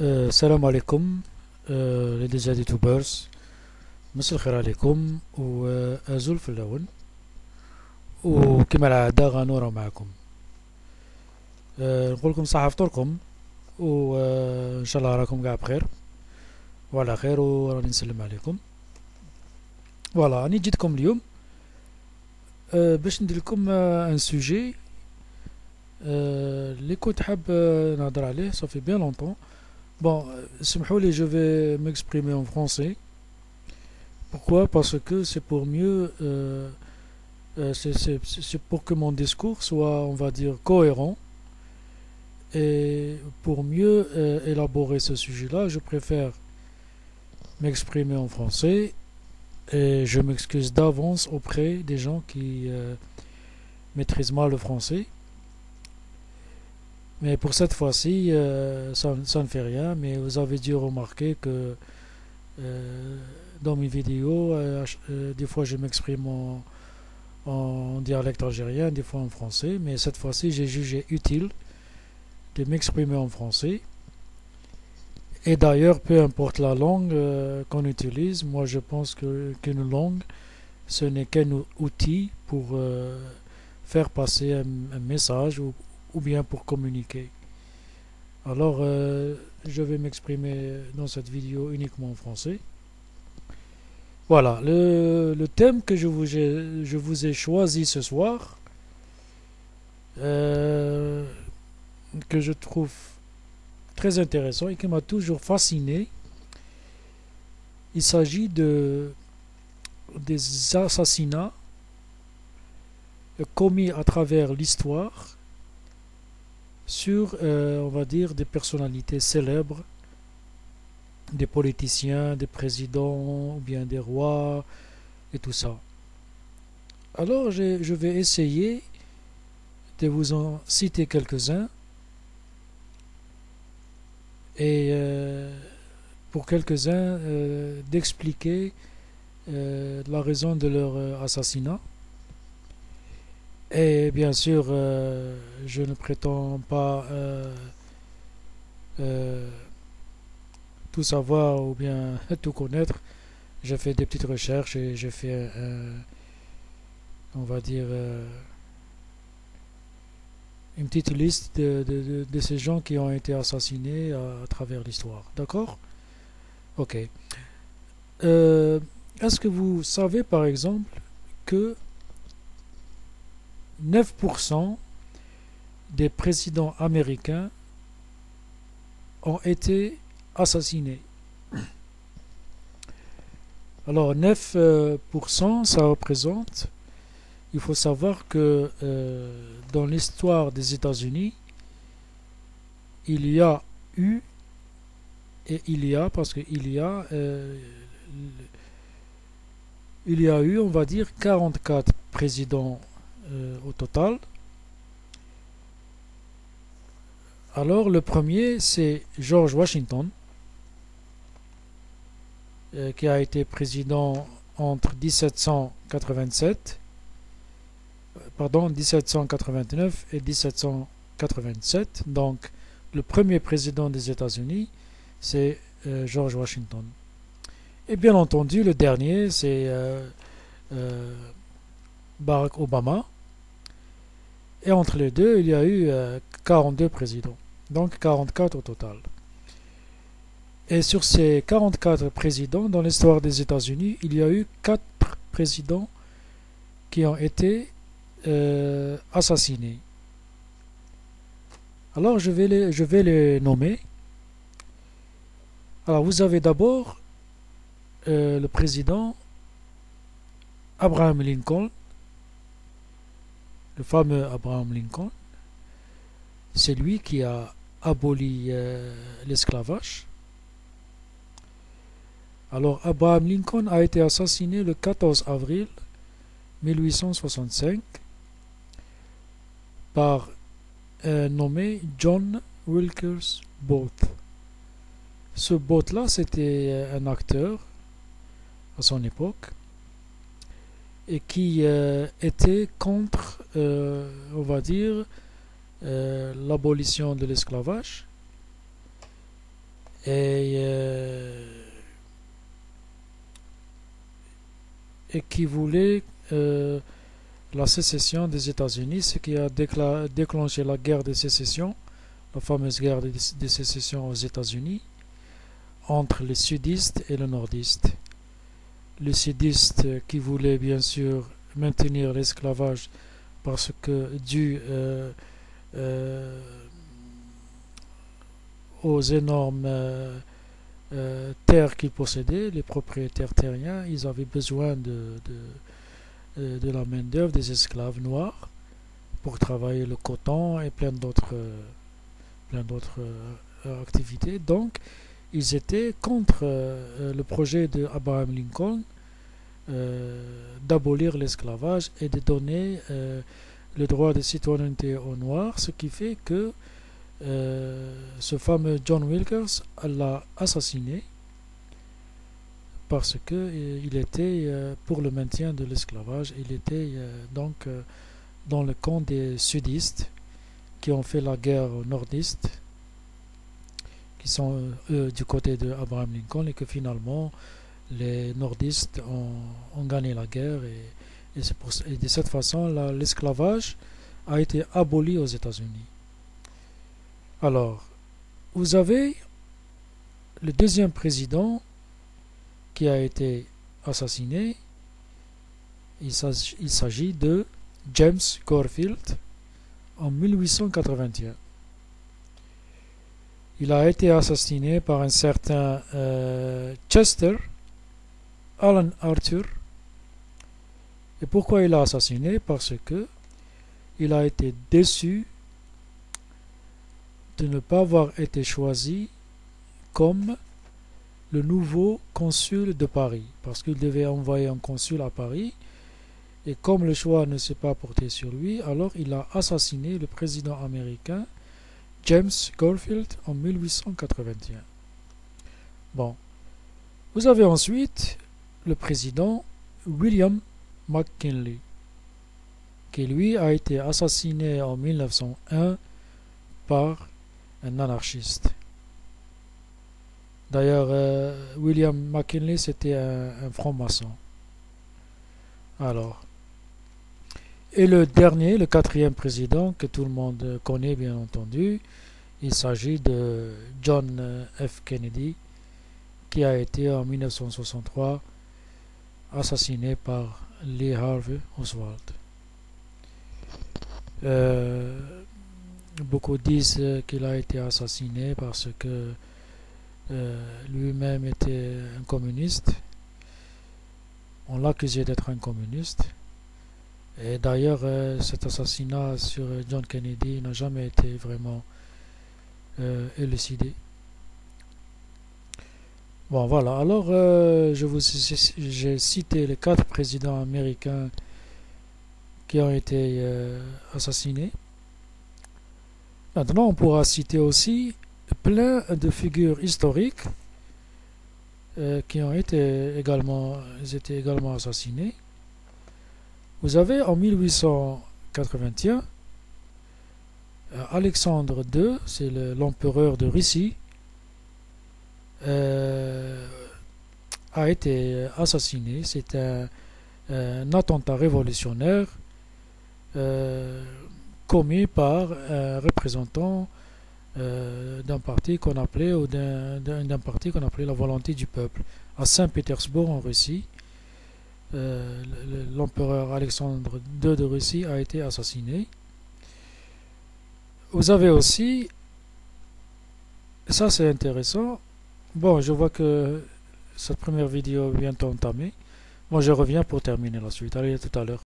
السلام عليكم. ladies and youtubers. مساء الخير عليكم وازول في اللون. وكما العادة غنورة معكم. نقول لكم صحة فطوركم وان شاء الله راكم قاع بخير وعلى خير وراني نسلم عليكم. فوالا راني جيتكم اليوم باش ندير لكم ان سوجي اللي كنت حاب نهضر عليه صافي بيان لونطون. Bon, Smhouli, je vais m'exprimer en français. Pourquoi? Parce que c'est pour mieux, c'est pour que mon discours soit, on va dire, cohérent. Et pour mieux élaborer ce sujet-là, je préfère m'exprimer en français. Et je m'excuse d'avance auprès des gens qui maîtrisent mal le français. Mais pour cette fois-ci, ça ne fait rien. Mais vous avez dû remarquer que dans mes vidéos, des fois je m'exprime en dialecte algérien, des fois en français. Mais cette fois-ci, j'ai jugé utile de m'exprimer en français. Et d'ailleurs, peu importe la langue qu'on utilise, moi je pense qu'une langue, ce n'est qu'un outil pour faire passer un message ou bien pour communiquer. Alors, je vais m'exprimer dans cette vidéo uniquement en français. Voilà, le thème que je vous ai choisi ce soir, que je trouve très intéressant et qui m'a toujours fasciné, il s'agit des assassinats commis à travers l'histoire sur, on va dire, des personnalités célèbres, des politiciens, des présidents, ou bien des rois, et tout ça. Alors, je vais essayer de vous en citer quelques-uns, et pour quelques-uns, d'expliquer la raison de leur assassinat. Et bien sûr, je ne prétends pas tout savoir ou bien tout connaître. J'ai fait des petites recherches et j'ai fait, on va dire, une petite liste de ces gens qui ont été assassinés à travers l'histoire. D'accord? Ok. Est-ce que vous savez par exemple que 9% des présidents américains ont été assassinés? Alors 9%, ça représente, il faut savoir que dans l'histoire des États-Unis, il y a eu, et il y a, parce qu'il y a, il y a eu, on va dire, 44 présidents au total. Alors le premier c'est George Washington qui a été président entre 1789 et 1787. Donc le premier président des États-Unis c'est George Washington. Et bien entendu le dernier c'est Barack Obama. Et entre les deux, il y a eu 42 présidents. Donc 44 au total. Et sur ces 44 présidents, dans l'histoire des États-Unis, il y a eu 4 présidents qui ont été assassinés. Alors je vais les nommer. Alors vous avez d'abord le président Abraham Lincoln. Le fameux Abraham Lincoln, c'est lui qui a aboli l'esclavage. Alors Abraham Lincoln a été assassiné le 14 avril 1865 par un nommé John Wilkes Booth. Ce Booth-là, c'était un acteur à son époque et qui était contre, on va dire, l'abolition de l'esclavage et, euh, et qui voulait la sécession des États-Unis, ce qui a déclenché la guerre de sécession, la fameuse guerre de sécession aux États-Unis, entre les sudistes et les nordistes. Les sudistes qui voulaient bien sûr maintenir l'esclavage parce que dû euh, aux énormes terres qu'ils possédaient, les propriétaires terriens, ils avaient besoin de la main-d'œuvre des esclaves noirs pour travailler le coton et plein d'autres activités. Donc, ils étaient contre le projet de Abraham Lincoln d'abolir l'esclavage et de donner le droit de citoyenneté aux Noirs, ce qui fait que ce fameux John Wilkes l'a assassiné parce qu'il était pour le maintien de l'esclavage. Il était donc dans le camp des sudistes qui ont fait la guerre aux nordistes, qui sont eux du côté de Abraham Lincoln, et que finalement les nordistes ont gagné la guerre, et de cette façon l'esclavage a été aboli aux États-Unis. Alors, vous avez le deuxième président qui a été assassiné. Il s'agit de James Garfield en 1881. Il a été assassiné par un certain Chester Alan Arthur. Et pourquoi il l'a assassiné? Parce que il a été déçu de ne pas avoir été choisi comme le nouveau consul de Paris, parce qu'il devait envoyer un consul à Paris, et comme le choix ne s'est pas porté sur lui, alors il a assassiné le président américain James Garfield en 1881. Bon, vous avez ensuite le président William McKinley, qui lui a été assassiné en 1901 par un anarchiste. D'ailleurs, William McKinley, c'était un franc-maçon. Alors, et le dernier, le quatrième président que tout le monde connaît bien entendu, il s'agit de John F. Kennedy, qui a été en 1963 assassiné par Lee Harvey Oswald. Beaucoup disent qu'il a été assassiné parce que lui-même était un communiste. On l'accusait d'être un communiste. Et d'ailleurs, cet assassinat sur John Kennedy n'a jamais été vraiment élucidé. Bon, voilà. Alors, j'ai cité les 4 présidents américains qui ont été assassinés. Maintenant, on pourra citer aussi plein de figures historiques qui ont été également assassinées. Vous avez en 1881 Alexandre II, c'est l'empereur de Russie, a été assassiné. C'est un attentat révolutionnaire commis par un représentant d'un parti qu'on appelait la volonté du peuple à Saint-Pétersbourg en Russie. L'empereur Alexandre II de Russie a été assassiné. Vous avez aussi, ça c'est intéressant. Bon, je vois que cette première vidéo vient d'entamer. Bon, je reviens pour terminer la suite. Allez, à tout à l'heure.